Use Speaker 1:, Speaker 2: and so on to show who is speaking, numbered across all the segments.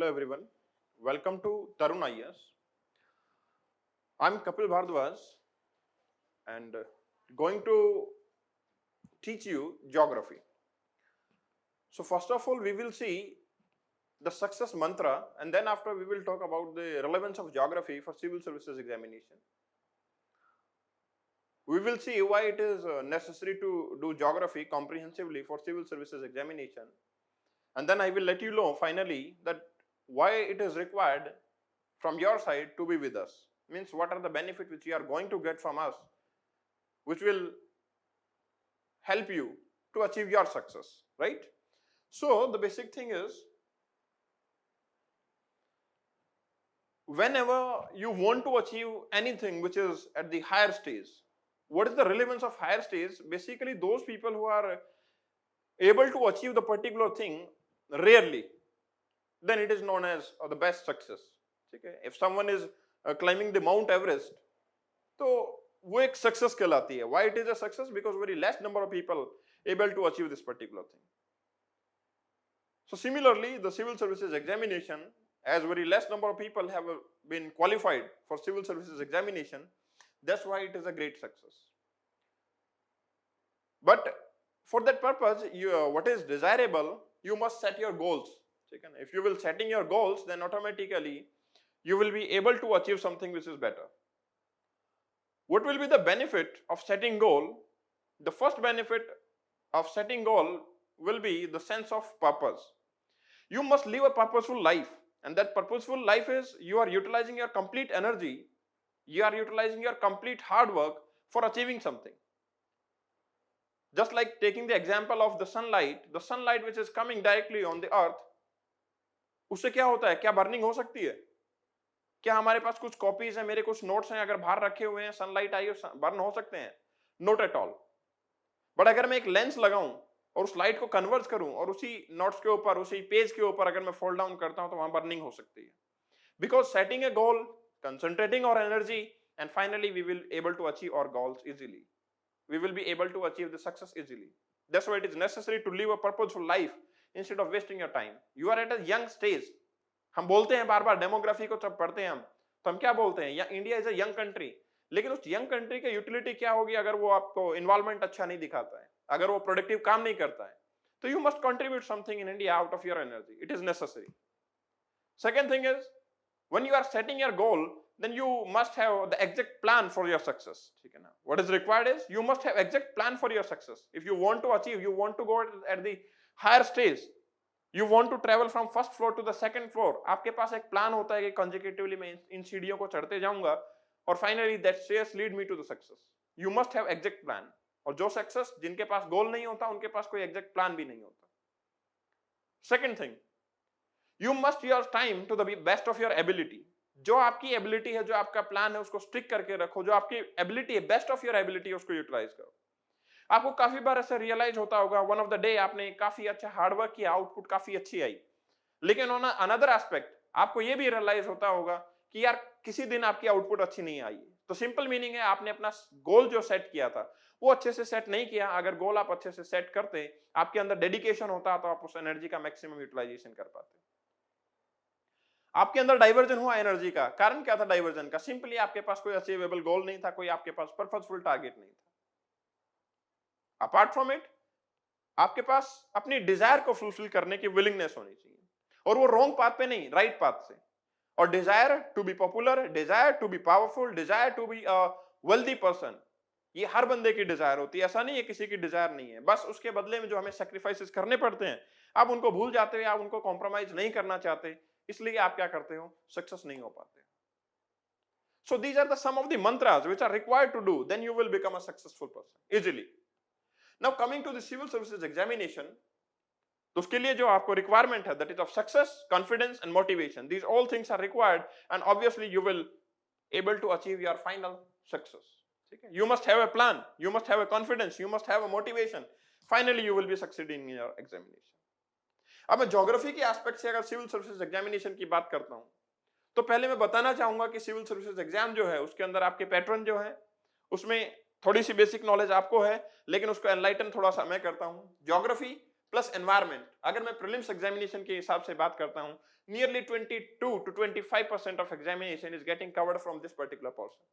Speaker 1: Hello everyone. Welcome to Tarun IAS. I'm Kapil Bhardwaj and going to teach you geography. So first of all, we will see the success mantra, and then after we will talk about the relevance of geography for civil services examination. We will see why it is necessary to do geography comprehensively for civil services examination. And then I will let you know finally that why it is required from your side to be with us. Means what are the benefits which you are going to get from us, which will help you to achieve your success, right? So the basic thing is, whenever you want to achieve anything which is at the higher stage, what is the relevance of higher stage? Basically, those people who are able to achieve the particular thing rarely, then it is known as the best success. Okay? If someone is climbing the Mount Everest, तो वो एक success कहलाती है. Why it is a success? Because very less number of people able to achieve this particular thing. So similarly, the civil services examination, as very less number of people have been qualified for civil services examination, that's why it is a great success. But for that purpose, what is desirable, you must set your goals. If you will setting your goals, then automatically you will be able to achieve something which is better. What will be the benefit of setting goal? The first benefit of setting goal will be the sense of purpose. You must live a purposeful life, and that purposeful life is you are utilizing your complete energy, you are utilizing your complete hard work for achieving something. Just like taking the example of the sunlight which is coming directly on the earth, उससे क्या होता है? क्या burning हो सकती है? क्या हमारे पास कुछ कॉपीज हैं, मेरे कुछ नोट्स हैं, अगर बाहर रखे हुए हैं, सनलाइट आई बर्न हो सकते हैं? Not at all. बट अगर मैं एक लेंस लगाऊं और उस लाइट को कन्वर्ट करूं और उसी नोट्स के ऊपर, उसी पेज के ऊपर अगर मैं फोल्ड डाउन करता हूं तो वहां बर्निंग हो सकती है. Because setting a goal, concentrating our energy, and finally we will able to achieve our goals easily. We will be able to achieve the success easily. That's why it is necessary to live a purposeful life instead of wasting your time. You are at a young stage. हम बोलते हैं बार बार, demography को जब पढ़ते हैं हम, तो हम क्या बोलते हैं? India is a young country. लेकिन उस यंग कंट्री की यूटिलिटी क्या होगी अगर वो आपको इन्वॉल्वमेंट अच्छा नहीं दिखाता है, अगर वो प्रोडक्टिव काम नहीं करता है? तो you must contribute something in India out of your energy. It is necessary. Second thing is, when you are setting your goal, then you must have the exact plan for your success. What is required is you must have exact plan for your success. If you want to achieve, you want to go at the higher stage, you want to travel from first floor to the second floor, आपके पास एक plan होता है कि consecutively मैं इन सीढ़ियों को चढ़ते जाऊंगा और finally that stairs lead me to the success. You must have exact plan. और जो सक्सेस, जिनके पास गोल नहीं होता उनके पास कोई एग्जैक्ट प्लान भी नहीं होता. Second thing, You must use time to the best of your ability. जो आपकी एबिलिटी है, जो आपका प्लान है, उसको स्टिक करके रखो. जो आपकी एबिलिटी है, बेस्ट ऑफ योर एबिलिटी, उसको यूटिलाइज करो. आपको काफी बार ऐसा रियलाइज होता होगा, वन ऑफ द डे आपने काफी अच्छा हार्डवर्क किया, आउटपुट काफी अच्छी आई, लेकिन ऑन अनदर एस्पेक्ट आपको ये भी रियलाइज होता होगा कि यार किसी दिन आपकी आउटपुट अच्छी नहीं आई. तो सिंपल मीनिंग है, आपने अपना गोल जो सेट किया था वो अच्छे से सेट नहीं किया. अगर गोल आप अच्छे से सेट करते, आपके अंदर डेडिकेशन होता, तो आप उस एनर्जी का मैक्सिमम यूटिलाइजेशन कर पाते. आपके अंदर डाइवर्जन हुआ एनर्जी का, कारण क्या था डाइवर्जन का? सिंपली आपके पास कोई अचीवेबल गोल नहीं था, कोई आपके पास पर्पसफुल टारगेट नहीं था. अपार्ट फ्रॉम इट, आपके पास अपनी डिजायर को फुलफिल करने की विलिंगनेस होनी चाहिए, और वो रॉन्ग पाथ पे नहीं, राइट पाथ से. और desire to be popular, desire to be powerful, desire to be a wealthy person, ये हर बंदे की डिजायर होती है. ऐसा नहीं है किसी की डिजायर नहीं है. बस उसके बदले में जो हमें सैक्रिफाइसेस करने पड़ते हैं, आप उनको भूल जाते हो, आप उनको कॉम्प्रोमाइज नहीं करना चाहते, इसलिए आप क्या करते हो? सक्सेस नहीं हो पाते. So these are the some of the mantras which are required to do, then you will become a successful person easily. Now coming to the civil services examination, तो उसके लिए जो आपको requirement है, that is of success, confidence and motivation. These all things are required, and obviously you will able to achieve your final success. You must have a plan, you must have a confidence, you must have a motivation. Finally you will be succeeding in your examination. अब मैं geography के aspect से अगर civil services examination की बात करता हूं, तो पहले मैं बताना चाहूंगा कि सिविल सर्विसेज एग्जाम जो है उसके अंदर आपके पैटर्न जो है उसमें थोड़ी सी बेसिक नॉलेज आपको है, लेकिन उसको एनलाइटन थोड़ा सा मैं करता हूं. Geography plus environment. अगर मैं प्रीलिम्स एग्जामिनेशन के हिसाब से बात करता हूं, nearly 22 to 25% of examination is getting covered from this particular portion.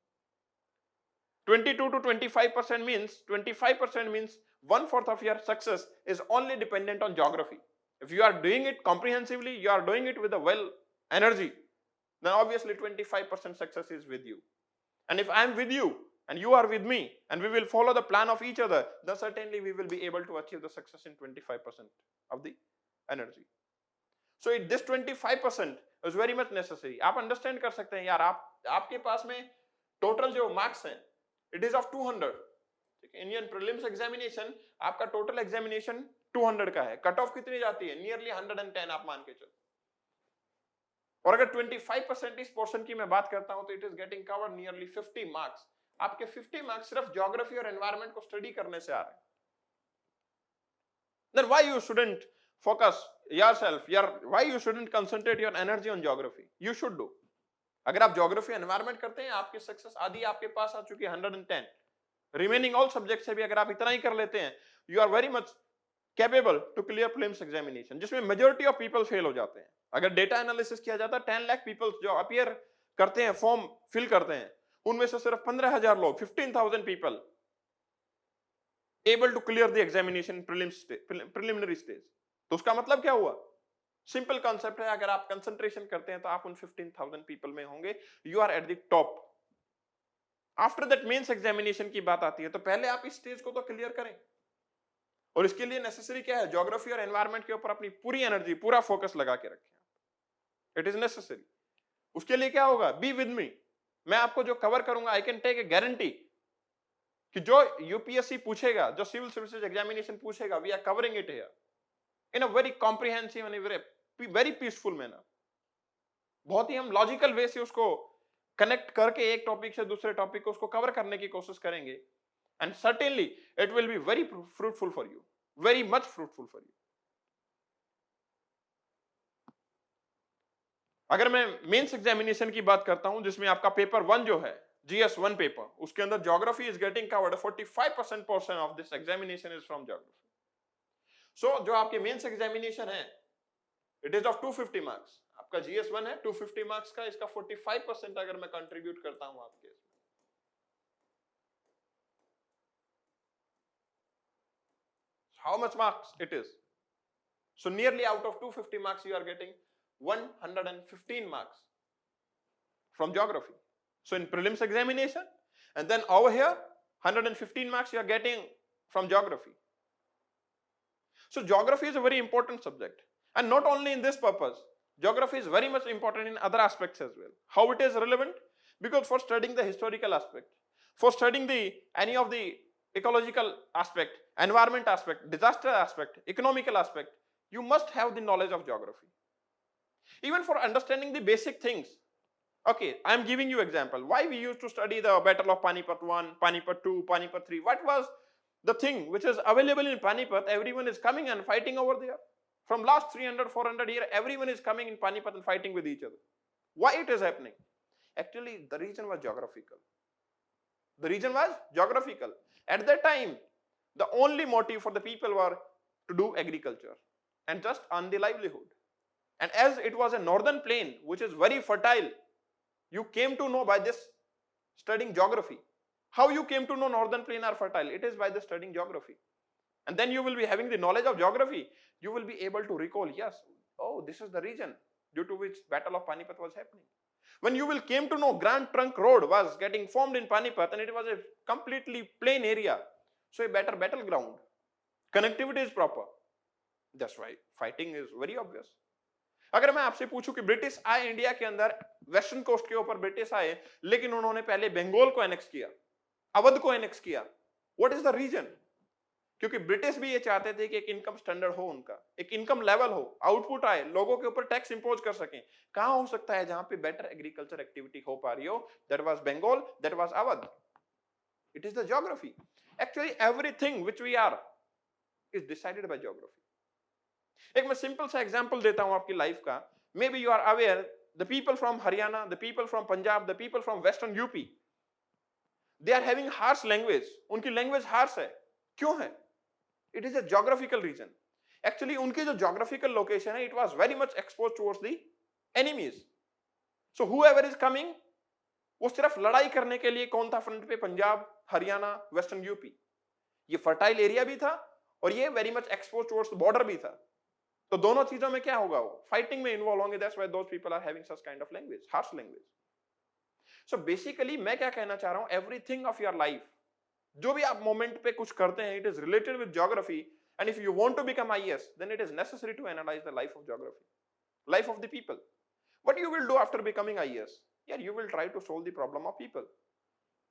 Speaker 1: 22 to 25% means 25% means 1/4 of your success is only dependent on geography. If you are doing it comprehensively, you are doing it with a well energy, then obviously 25% success is with you. And if I am with you and you are with me and we will follow the plan of each other, then certainly we will be able to achieve the success in 25% of the energy. So this 25% is very much necessary. आप understand कर सकते हैं यार, आपके पास में total जो marks हैं, it is of 200. Indian prelims examination आपका टोटल एग्जामिनेशन 200 का है, कट ऑफ कितनी जाती है? नियरली 110 आप मान के चलो। और अगर 25% इस पोर्शन की मैं बात करता हूं तो it is getting covered nearly 50 marks. आपके 50 मार्क्स सिर्फ ज्योग्राफी और एनवायरनमेंट को स्टडी करने से आ रहे हैं। Then why you shouldn't focus yourself, why you shouldn't concentrate your energy on geography? You should do. अगर आप ज्योग्राफी एनवायरनमेंट करते हैं, आपकी सक्सेस आधी आपके पास आ चुकी है 110। रिमेनिंग ऑल सब्जेक्ट से भी अगर आप इतना ही कर लेते हैं, you are very much capable to clear prelims examination, जिसमें मेजॉरिटी ऑफ पीपल फेल हो जाते हैं। अगर डेटा एनालिसिस किया जाता है, 10 लाख पीपल जो अपीयर करते हैं, फॉर्म फिल करते हैं, उनमें से सिर्फ 15,000 लोग, 15,000 people able to clear the examination preliminary stage. तो उसका मतलब क्या हुआ? सिंपल कॉन्सेप्ट है, अगर आप कंसंट्रेशन करते हैं तो आप उन 15,000 पीपल में होंगे, you are at the top. After that mains examination की बात आती है, तो पहले आप इस स्टेज को तो क्लियर करें, और इसके लिए नेसेसरी क्या है? ज्योग्राफी और एनवायरनमेंट के ऊपर अपनी पूरी एनर्जी, पूरा फोकस लगा के रखें। It is necessary. उसके लिए क्या होगा? Be with me. मैं आपको जो कवर करूंगा, I can take a guarantee कि जो यूपीएससी पूछेगा, जो सिविल सर्विसेज एग्जामिनेशन पूछेगा, we are covering it here in a very comprehensive and very peaceful manner. बहुत ही हम लॉजिकल वे से उसको कनेक्ट करके एक टॉपिक से दूसरे टॉपिक को उसको कवर करने की कोशिश करेंगे, and certainly it will be very fruitful for you, very much fruitful for you. अगर मैं मेंस एग्जामिनेशन की बात करता हूं, जिसमें आपका पेपर 1 जो है, GS1 पेपर, उसके अंदर geography is getting covered. 45% portion of this examination is from geography. So जो आपके मेंस एग्जामिनेशन है, इट इज ऑफ 250 मार्क्स। आपका GS1 है 250 मार्क्स का, इसका 45% अगर मैं कंट्रीब्यूट करता हूं आपके, how much marks it is? So nearly out of 250 marks you are getting 115 marks from geography. So in prelims examination, and then over here 115 marks you are getting from geography. So geography is a very important subject, and not only in this purpose, geography is very much important in other aspects as well. How it is relevant? Because for studying the historical aspect, for studying any of the ecological aspect, environment aspect, disaster aspect, economical aspect, you must have the knowledge of geography. Even for understanding the basic things. Okay, I am giving you example. Why we used to study the Battle of Panipat 1, Panipat 2, Panipat 3? What was the thing which is available in Panipat? Everyone is coming and fighting over there. From last 300, 400 years, everyone is coming in Panipat and fighting with each other. Why it is happening? Actually, the reason was geographical. The reason was geographical. At that time, the only motive for the people were to do agriculture and just earn the livelihood. And as it was a northern plain which is very fertile, you came to know by this studying geography. How you came to know northern plain are fertile? It is by the studying geography. And then you will be having the knowledge of geography. You will be able to recall, yes, oh, this is the region due to which Battle of Panipat was happening. When you will came to know Grand Trunk Road was getting formed in Panipat, and it was a completely plain area, so a better battleground. Connectivity is proper. That's why fighting is very obvious. अगर मैं आपसे पूछूं कि British आए India के अंदर, western coast के ऊपर ब्रिटिश आए, लेकिन उन्होंने पहले बंगाल को एनेक्स किया, अवध को एनेक्स किया, व्हाट इज द रीजन? क्योंकि ब्रिटिश भी ये चाहते थे कि एक इनकम स्टैंडर्ड हो, उनका एक इनकम लेवल हो, आउटपुट आए, लोगों के ऊपर टैक्स इंपोज कर सकें। कहां हो सकता है जहां पे बेटर एग्रीकल्चर एक्टिविटी हो पा रही हो? That was Bengal, that was Awadh. It is the geography. Actually everything which we are is decided by geography. एक मैं सिंपल सा एग्जांपल देता हूं आपकी लाइफ का। May be you are aware, the people from Haryana, the people from Punjab, the people from western UP, they are having harsh language. उनकी language harsh है। क्यों है? It is a geographical region. Actually उनकी जो ज्योग्राफिकल लोकेशन है, it was very much expose towards the enemies. So whoever is coming, वो सिर्फ लड़ाई करने के लिए कौन था फ्रंट पे? Punjab, Haryana, western UP. ये फर्टाइल एरिया भी था और ये very much expose towards border भी था. तो दोनों चीजों में क्या होगा? वो फाइटिंग में इन्वॉल्व होंगे. That's why those people are having such kind of language, harsh language. So basically मैं क्या कहना चाह रहा हूं, एवरीथिंग ऑफ योर लाइफ, जो भी आप मोमेंट पे कुछ करते हैं, it is related with geography. And if you want to become IAS, then it is necessary to analyse the life of geography, life of the people. What you will do after becoming IAS? Yeah, you will try to solve the problem of people.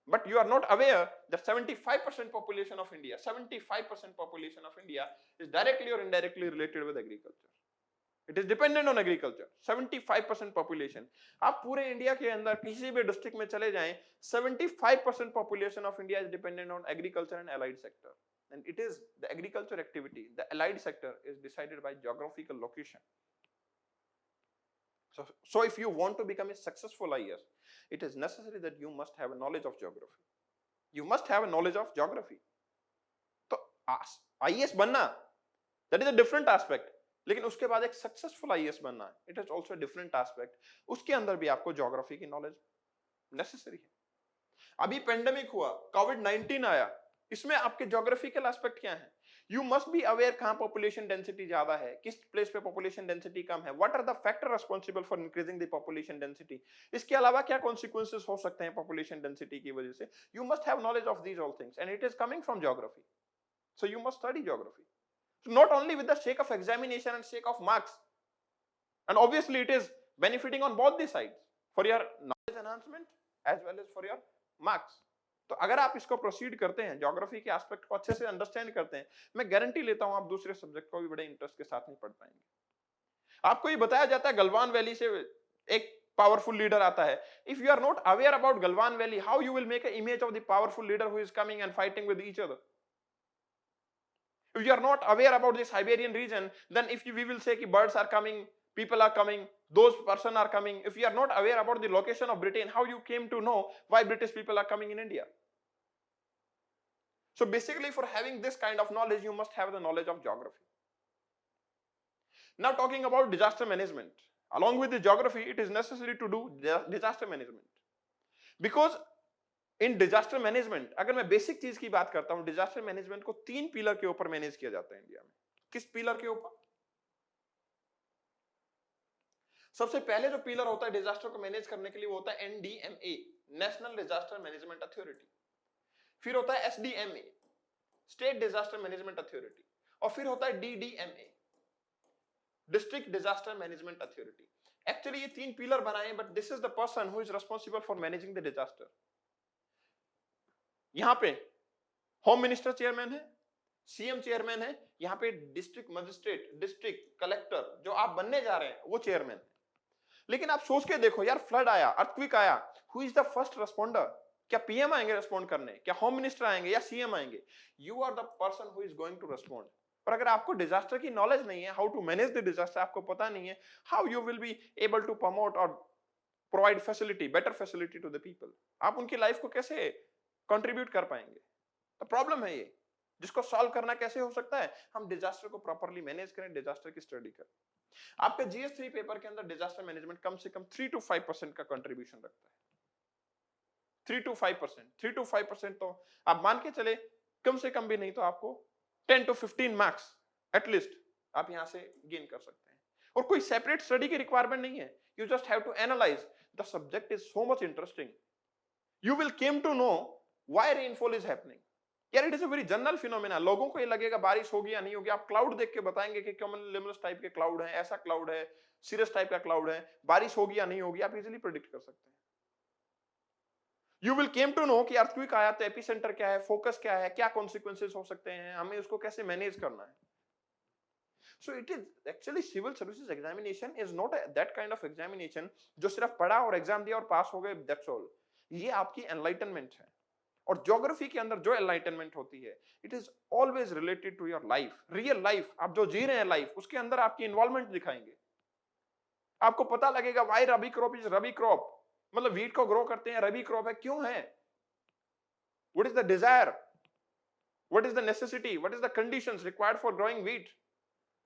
Speaker 1: But you are not aware that 75% population of India, 75% population of India is directly or indirectly related with agriculture. It is dependent on agriculture. 75% population. आप पूरे India के अंदर किसी भी district में चले जाएं, 75% population of India is dependent on agriculture and allied sector. And it is the agriculture activity, the allied sector is decided by geographical location. So if you want to become a successful IAS, it is necessary that you must have a knowledge of geography. You must have a knowledge of geography. तो IAS बनना, that is a different aspect. लेकिन उसके बाद एक successful IAS बनना, it is also a different aspect. उसके अंदर भी आपको ज्योग्राफी की नॉलेज नेसेसरी है. अभी पेंडेमिक हुआ, कोविड-19 आया, इसमें आपके ज्योग्राफिकल एस्पेक्ट क्या है? यू मस्ट बी अवेयर कहां पॉपुलेशन डेंसिटी ज्यादा है, किस प्लेस पे पॉपुलेशन डेंसिटी कम है, what are the factor responsible for increasing the population density. इसके अलावा क्या कॉन्सिक्वेंसेस हो सकते हैं पॉपुलेशन डेंसिटी की वजह से. You must have knowledge of these all things and it is coming from geography. So you must study geography, not only with the sake of examination and sake of marks, and obviously it is benefiting on both the sides for your knowledge enhancement as well as for your marks. तो अगर आप इसको proceed करते हैं, geography के aspect को अच्छे से अंडरस्टैंड करते हैं, मैं गारंटी लेता हूं आप दूसरे सब्जेक्ट को भी बड़े इंटरेस्ट के साथ नहीं पढ़ पाएंगे. आपको ये बताया जाता है गलवान वैली से एक पावरफुल लीडर आता है. If you are not aware about Galwan valley, how you will make a image of the powerful leader who is coming and fighting with each other? If you are not aware about the Siberian region, then if we will say कि birds are coming, people are coming, those person are coming. If you are not aware about the location of Britain, how you came to know why British people are coming in India? So basically, for having this kind of knowledge, you must have the knowledge of geography. Now talking about disaster management, along with the geography, it is necessary to do disaster management. Because in disaster management, अगर मैं basic चीज की बात करता हूं, disaster management को 3 pillar के ऊपर मैनेज किया जाता है इंडिया में. किस पिलर के ऊपर? सबसे पहले जो पिलर होता है डिजास्टर को मैनेज करने के लिए, वो होता है NDMA, national disaster management authority. फिर होता है SDMA, state disaster management authority. और फिर होता है DDMA, district disaster management authority. Actually ये 3 पिलर बनाए हैं, but this is the person who is responsible for managing the disaster. यहां पे होम मिनिस्टर चेयरमैन है, सीएम चेयरमैन है, यहां पे डिस्ट्रिक्ट मजिस्ट्रेट, डिस्ट्रिक्ट कलेक्टर जो आप बनने जा रहे हैं वो चेयरमैन है. लेकिन आप सोच के देखो यार, फ्लड आया, अर्थक्वेक आया, who is the first responder? क्या पीएम आएंगे रिस्पोंड करने, क्या होम मिनिस्टर आएंगे या सीएम आएंगे? You are the person who is going to respond. पर अगर आपको डिजास्टर की नॉलेज नहीं है, how to manage the disaster आपको पता नहीं है, how you will be able to promote और provide facility, better facility to the people? आप उनकी लाइफ को कैसे कंट्रीब्यूट कर पाएंगे? तो प्रॉब्लम है ये, जिसको सॉल्व करना कैसे हो सकता है? हम डिजास्टर को प्रॉपर्ली मैनेज करें, डिजास्टर की स्टडी करें. आपके GS3 पेपर के अंदर डिजास्टर मैनेजमेंट कम से कम 3 to 5% का कंट्रीब्यूशन रखता है. 3 to 5%, 3 to 5% तो आप मान के चले, कम से कम भी नहीं तो आपको 10 to 15 मार्क्स एटलीस्ट आप यहां से गेन कर सकते हैं. और कोई सेपरेट स्टडी की रिक्वायरमेंट नहीं है. You just have to analyse the subject. Is so much interesting. You will came to know why rainfall is happening. यार it is a very general phenomena. लोगों को ये लगेगा बारिश होगी या नहीं होगी, आप क्लाउड देख के बताएंगे कि क्यूमुलनिम्बस टाइप के क्लाउड है, ऐसा क्लाउड है, सीरस टाइप का क्लाउड है, बारिश होगी या नहीं होगी आप इजीली प्रेडिक्ट कर सकते हैं. You will came to know कि अर्थक्वेक आया तो एपिसेंटर क्या है, फोकस क्या है, क्या कॉन्सिक्वेंसेस हो सकते हैं, हमें उसको कैसे मैनेज करना है. So it is actually civil services examination is not that kind of examination जो सिर्फ पढ़ा और एग्जाम दिया और पास हो गए, that's all. ये आपकी एनलाइटनमेंट है. और ज्योग्राफी के अंदर जो एनलाइटनमेंट होती है, it is always related to your life, real life. आप जो जी रहे हैं लाइफ, उसके अंदर आपकी इन्वॉल्वमेंट दिखाएंगे. आपको पता लगेगा why rabi crop is rabi crop, मतलब व्हीट को ग्रो करते हैं, रबी क्रॉप है, क्यों है? What is the desire, what is the necessity, what is the conditions required for growing wheat?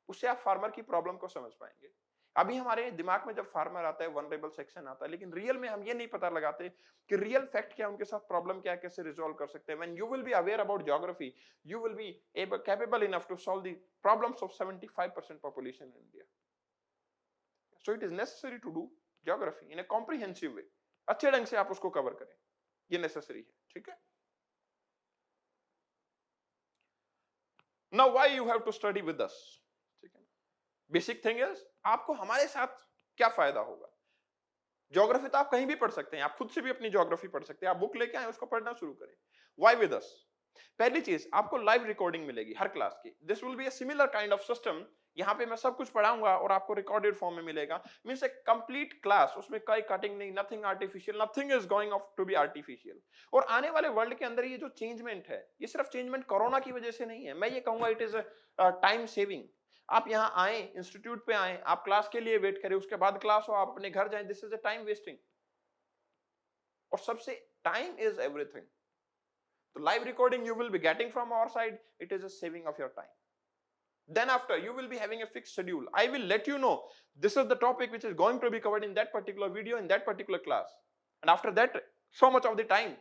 Speaker 1: उससे आप फार्मर की प्रॉब्लम को समझ पाएंगे। अभी हमारे दिमाग में जब फार्मर आता है, वनरेबल सेक्शन आता है, लेकिन रियल में हम ये नहीं पता लगाते कि रियल फैक्ट क्या है, उनके साथ प्रॉब्लम क्या है, कैसे रिजॉल्व कर सकते हैं। When you will be aware about geography, you will be capable enough to solve the problems of 75% population in India. So it is necessary to do geography in a comprehensive way. अच्छे ढंग से आप उसको cover करें, ये necessary है, ठीक है। Now why you have to study with us, ठीक है। बेसिक थिंग इज, आपको हमारे साथ क्या फायदा होगा। ज्योग्राफी तो आप कहीं भी पढ़ सकते हैं, आप खुद से भी अपनी ज्योग्राफी पढ़ सकते हैं, आप बुक लेके आए उसको पढ़ना शुरू करें। Why with us? पहली चीज, आपको लाइव रिकॉर्डिंग मिलेगी हर क्लास की। This will be a similar kind of system. यहाँ पे मैं सब कुछ पढ़ाऊंगा और आपको रिकॉर्डेड फॉर्म में मिलेगा। मींस ए कंप्लीट क्लास, उसमें कोई कटिंग नहीं, nothing artificial, nothing is going of to be artificial. और आने वाले वर्ल्ड के अंदर ये जो चेंजमेंट है, ये सिर्फ चेंजमेंट कोरोना की वजह से नहीं है, मैं ये कहूंगा इट इज टाइम सेविंग। आप यहाँ आए, इंस्टीट्यूट पे आए, आप क्लास के लिए वेट करें, उसके बाद क्लास हो, आप अपने घर जाएं, this is a time wasting. और सबसे, टाइम इज एवरीथिंग। तो live recording you will be getting from our side, it is a saving of your time. Then after, you will be having a fixed schedule. I will let you know this is the topic which is going to be covered in that particular video in that particular class, and after that so much of the time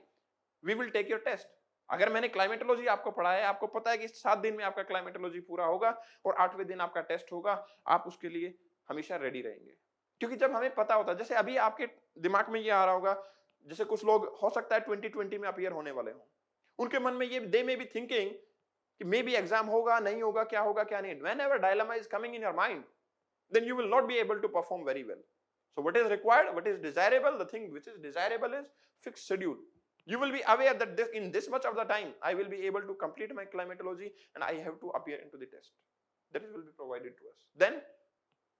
Speaker 1: we will take your test. अगर मैंने climatology आपको पढ़ाया है, आपको पता है कि 7 दिन में आपका क्लाइमेटोलॉजी पूरा होगा और 8वें दिन आपका टेस्ट होगा, आप उसके लिए हमेशा रेडी रहेंगे। क्योंकि जब हमें पता होता है, जैसे अभी आपके दिमाग में ये आ रहा होगा, जैसे कुछ लोग हो सकता है 2020 में अपीयर होने वाले हों, उनके मन में ये, दे मे बी थिंकिंग कि मे बी एग्जाम होगा नहीं होगा, क्या होगा क्या नहीं। Whenever dilemma is coming in your mind, then you will not be able to perform very well. So what is required, what is desirable, the thing which is desirable is fixed schedule. You will be aware that this, in this much of the time I will be able to complete my climatology and I have to appear into the test. That will be provided to us. Then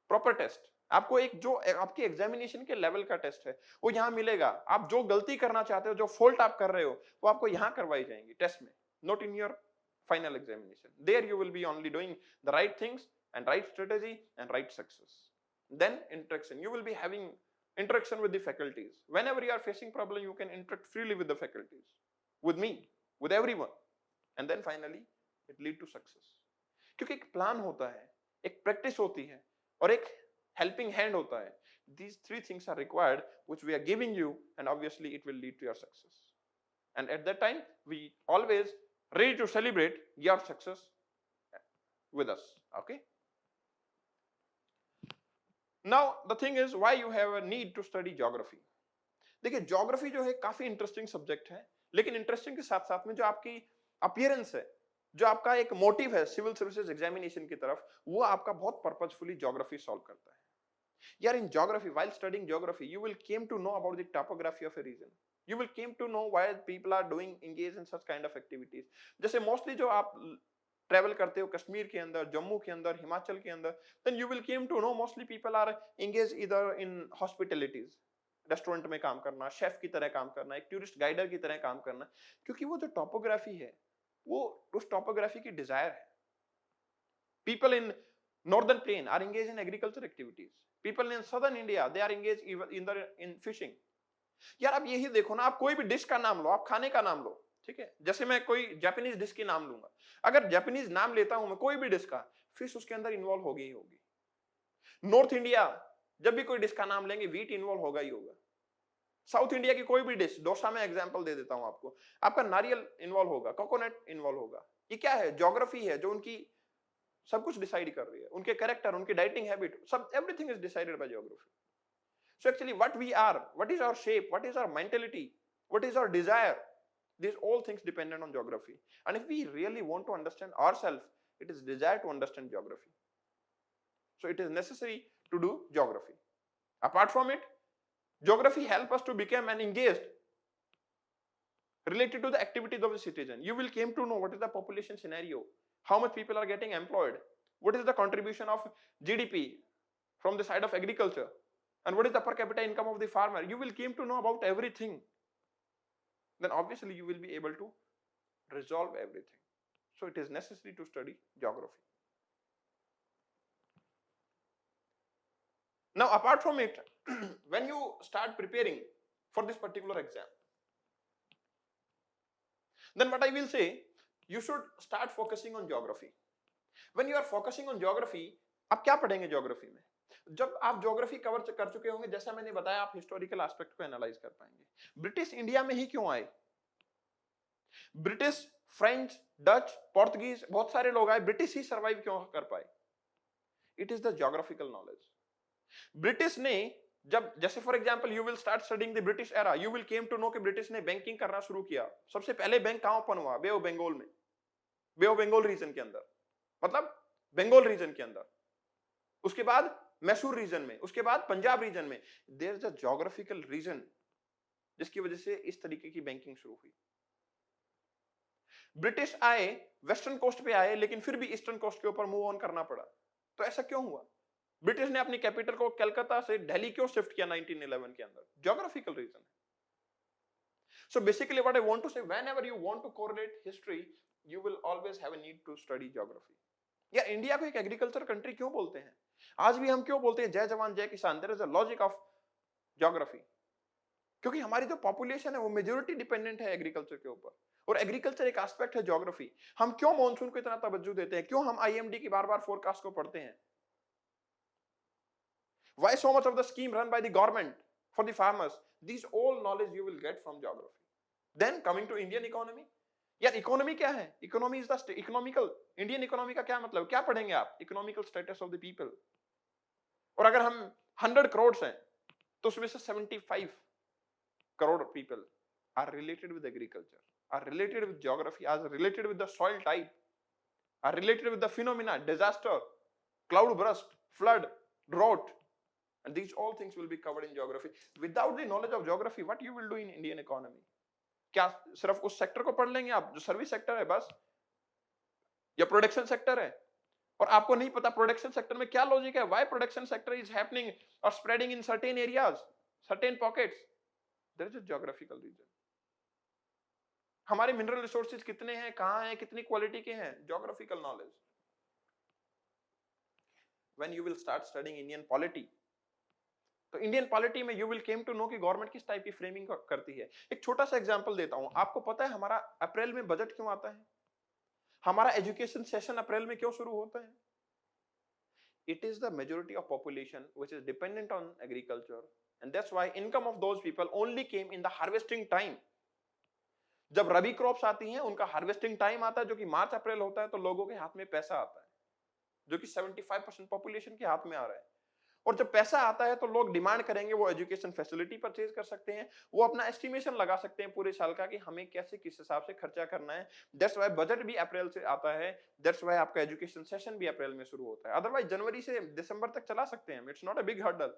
Speaker 1: proper test, आपको एक जो आपकी examination के level का test है वो यहाँ मिलेगा। आप जो गलती करना चाहते हो, जो फॉल्ट आप कर रहे हो, वो आपको यहाँ करवाई जाएंगी टेस्ट में, not in your final examination. There you will be only doing the right things and right strategy and right success. Then interaction, you will be having interaction with the faculties. Whenever you are facing problem, you can interact freely with the faculties, with me, with everyone, and then finally it lead to success. क्योंकि एक plan होता है, एक practice होती है और एक helping hand होता है। These 3 things are required which we are giving you, and obviously it will lead to your success. And at that time we always ready to celebrate your success with us. Okay. Now the thing is, why you have a need to study geography. देखिए, geography जो है काफी interesting subject है, लेकिन interesting के साथ साथ में जो आपकी अपीयरेंस है, जो आपका एक मोटिव है सिविल सर्विसेज एग्जामिनेशन की तरफ, वो आपका बहुत पर्पसफुली ज्योग्राफी सॉल्व करता है। यार, in geography, while studying geography, you will came to know about the topography of a region. You will came to know why people are doing engage in such kind of activities. जैसे mostly जो आप travel करते हो कश्मीर के अंदर, जम्मू के अंदर, हिमाचल के अंदर, then you will came to know mostly people are engaged either in hospitalities, restaurant में काम करना, शेफ की तरह काम करना, एक टूरिस्ट गाइडर की तरह काम करना, क्योंकि वो जो टॉपोग्राफी है, वो उस टॉपोग्राफी की डिजायर है। People in northern plain are engaged in agriculture activities. People in southern India, they are engaged either in fishing. यार, आप यही देखो ना, आप कोई भी डिश का नाम लो, आप खाने का नाम लो, ठीक है। जैसे मैं कोई जापानीज डिश की नाम लूंगा, अगर जापानीज नाम लेता हूं मैं कोई भी डिश का, फिश उसके अंदर इन्वॉल्व होगी ही होगी। नॉर्थ इंडिया जब भी कोई डिश का नाम लेंगे, व्हीट इन्वॉल्व होगा ही होगा। साउथ इंडिया की कोई भी डिश, डोसा में एग्जांपल दे देता हूं आपको, आपका नारियल इन्वॉल्व होगा, कोकोनट इन्वॉल्व होगा। ये क्या है? ज्योग्राफी है जो उनकी सब कुछ डिसाइड कर रही है, उनके कैरेक्टर, उनकी डाइटिंग हैबिट, सब everything is decided by geography. So actually what we are, what is our shape, what is our mentality, what is our desire, these all things dependent on geography. And if we really want to understand ourselves, it is desire to understand geography. So it is necessary to do geography. Apart from it, geography help us to become an engaged related to the activities of the citizen. You will came to know what is the population scenario, how much people are getting employed, what is the contribution of GDP from the side of agriculture, and what is the per capita income of the farmer. You will came to know about everything. Then obviously you will be able to resolve everything. So it is necessary to study geography. Now apart from it, when you start preparing for this particular exam, then what I will say, you should start focusing on geography. When you are focusing on geography, आप क्या पढ़ेंगे geography में? जब आप geography cover कर चुके होंगे, जैसा मैंने बताया, आप हिस्टोरिकल एस्पेक्ट को एनालाइज कर पाएंगे। ब्रिटिश इंडिया में ही क्यों आए? ब्रिटिश, फ्रेंच, डच, पोर्तुगीज, बहुत सारे लोग आए, ब्रिटिश ही सर्वाइव क्यों कर पाए? It is the geographical knowledge. British ने जब, जैसे for example, you will start studying the British era, you will came to know कि ब्रिटिश ने बैंकिंग करना शुरू किया। सबसे पहले बैंक कहां ओपन हुआ? बे ऑफ बंगाल में, बे ऑफ बंगाल रीजन के अंदर, मतलब बंगाल रीजन के अंदर। उसके बाद मैसूर रीजन में, उसके बाद पंजाब रीजन में। There is a geographical region जिसकी वजह से इस तरीके की बैंकिंग शुरू हुई। ब्रिटिश आए, वेस्टर्न कोस्ट पे आए, लेकिन फिर भी ईस्टर्न कोस्ट के ऊपर मूव ऑन करना पड़ा। तो ऐसा क्यों हुआ? ब्रिटिश ने अपनी कैपिटल को कलकत्ता से दिल्ली क्यों शिफ्ट किया 1911 के अंदर? Geographical region. So basically what I want to say, whenever you want to correlate history, you will always have a need to study geography. या इंडिया को एक एग्रीकल्चर कंट्री क्यों बोलते हैं? आज भी हम क्यों बोलते हैं जय जवान जय किसान? There is a logic of geography. क्योंकि हमारी जो पॉपुलेशन है वो मेजोरिटी डिपेंडेंट है एग्रीकल्चर के ऊपर, और एग्रीकल्चर एक एस्पेक्ट है ज्योग्राफी। हम क्यों मॉनसून को इतना तवज्जो देते हैं? क्यों हम आईएमडी की बार-बार फोरकास्ट को पढ़ते हैं? Why so much of the scheme run by the government for the farmers? These all knowledge you will get from geography. Then coming to Indian economy, यार इकोनॉमी क्या है? Economy is the economical, Indian economy का क्या मतलब? क्या पढ़ेंगे आप? Economical status of the people. और अगर हम 100 करोड़ हैं तो उसमें से 75 crore people are related with agriculture, are related with geography, are related with the soil type, are related with the phenomena, disaster, cloud burst, flood, drought, and these all things will be covered in geography. Without the knowledge of geography, what you will do in Indian economy? क्या सिर्फ उस sector को पढ़ लेंगे आप जो service sector है बस, या प्रोडक्शन सेक्टर है, और आपको नहीं पता प्रोडक्शन सेक्टर में क्या लॉजिक है? Why production sector is happening और spreading in certain areas, certain pockets? There is a geographical reason. हमारे मिनरल रिसोर्सेज कितने हैं, कहां हैं, कितनी क्वालिटी के हैं? Geographical knowledge. When you will start studying Indian polity, तो इंडियन पॉलिटी में you will came to know कि गवर्नमेंट किस टाइप की फ्रेमिंग करती है। एक छोटा सा एग्जांपल देता हूं। आपको पता है हमारा अप्रैल में बजट क्यों आता है? हमारा एजुकेशन सेशन अप्रैल में क्यों शुरू होता है? It is the majority of population which is dependent on agriculture, and that's why income of those people only came in the harvesting time. जब रबी क्रॉप्स आती हैं, उनका हार्वेस्टिंग टाइम आता है जो कि मार्च अप्रैल होता है, तो लोगों के हाथ में पैसा आता है जो कि 75% पॉपुलेशन के हाथ में आ रहा है। और जब पैसा आता है तो लोग डिमांड करेंगे, वो एजुकेशन फैसिलिटी परचेज कर सकते हैं, वो अपना एस्टिमेशन लगा सकते हैं पूरे साल का कि हमें कैसे किस हिसाब से खर्चा करना है। दैट्स व्हाई बजट भी अप्रैल से आता है, दैट्स व्हाई आपका एजुकेशन सेशन भी अप्रैल में शुरू होता है। अदरवाइज जनवरी से दिसंबर तक चला सकते हैं, it's not a big hurdle.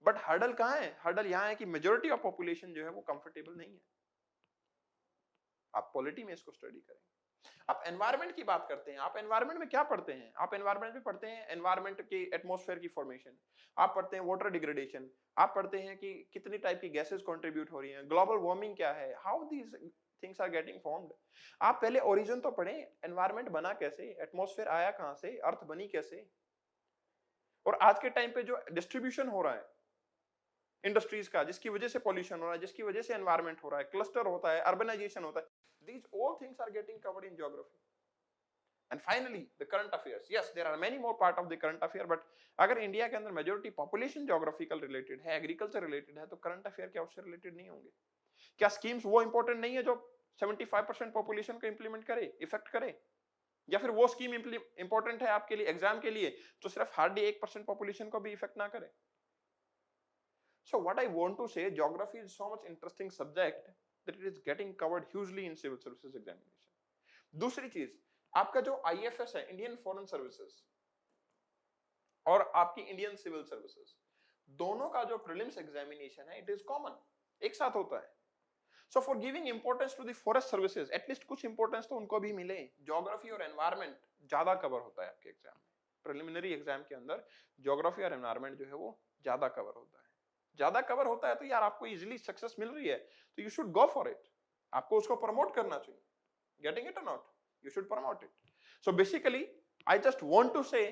Speaker 1: But hurdle कहां है? हर्डल यहां है कि मेजॉरिटी ऑफ पॉपुलेशन जो है वो कंफर्टेबल नहीं है। आप पॉलिटी में इसको स्टडी करें। आप एनवायरनमेंट की बात करते हैं, आप एनवायरनमेंट में क्या पढ़ते हैं? आप एनवायरनमेंट में पढ़ते हैं एनवायरनमेंट की एटमॉस्फेयर की फॉर्मेशन, आप पढ़ते हैं वाटर डिग्रेडेशन, आप पढ़ते हैं कि कितनी टाइप की गैसेस कंट्रीब्यूट हो रही हैं, ग्लोबल वार्मिंग क्या है, how these things are getting formed. आप पहले ओरिजिन तो पढ़ें, एनवायरनमेंट बना कैसे, एटमॉस्फेयर आया कहां से, अर्थ बनी कैसे, और आज के टाइम पे जो डिस्ट्रीब्यूशन हो रहा है इंडस्ट्रीज का, जिसकी वजह से पॉल्यूशन हो रहा है, जिसकी वजह से एनवायरनमेंट हो रहा है, क्लस्टर होता है, अर्बनाइजेशन होता है, these all things are getting covered in geography. And finally the current affairs, yes there are many more part of the current affair, but अगर इंडिया के अंदर मेजॉरिटी पॉपुलेशन ज्योग्राफिकल रिलेटेड है, agriculture related है, तो current affair क्या उससे related नहीं होंगे? क्या स्कीम्स वो इंपॉर्टेंट नहीं है जो 75% पॉपुलेशन को इंप्लीमेंट करे, इफेक्ट करे? या फिर वो स्कीम इंपॉर्टेंट है आपके लिए एग्जाम के लिए तो सिर्फ हार्डली 1% पॉपुलेशन को भी इफेक्ट ना करे? So what I want to say, geography is so much interesting subject that it is getting covered hugely in civil services examination. दूसरी चीज, आपका जो IFS है, इंडियन फॉरेन सर्विसेज, और आपकी इंडियन सिविल सर्विसेज, दोनों का जो प्रीलिम्स एग्जामिनेशन है, इट इज कॉमन, एक साथ होता है। So for giving importance to the forest services, at least कुछ इंपॉर्टेंस तो उनको भी मिले। ज्योग्राफी और एनवायरनमेंट ज्यादा कवर होता है आपके एग्जाम में, प्रिलिमिनरी एग्जाम के अंदर ज्योग्राफी और एनवायरनमेंट जो है वो ज्यादा कवर होता है। ज्यादा कवर होता है तो यार आपको इजीली सक्सेस मिल रही है तो you should go for it, आपको उसको प्रमोट करना चाहिए। गेटिंग इट और not, you should promote it. So basically I just want to say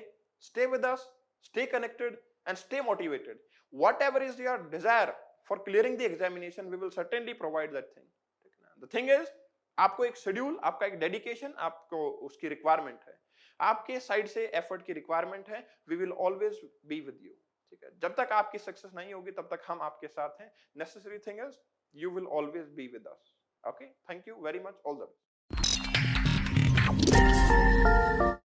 Speaker 1: stay with us, stay connected and stay motivated. Whatever is your desire for clearing the examination, we will certainly provide that thing. The thing is, आपको एक schedule, आपका एक dedication, आपको उसकी requirement है। आपके side से effort की रिक्वायरमेंट है, we will always be with you. ठीक है, जब तक आपकी सक्सेस नहीं होगी तब तक हम आपके साथ हैं। Necessary thing is you will always be with us. Okay, thank you very much, all the best.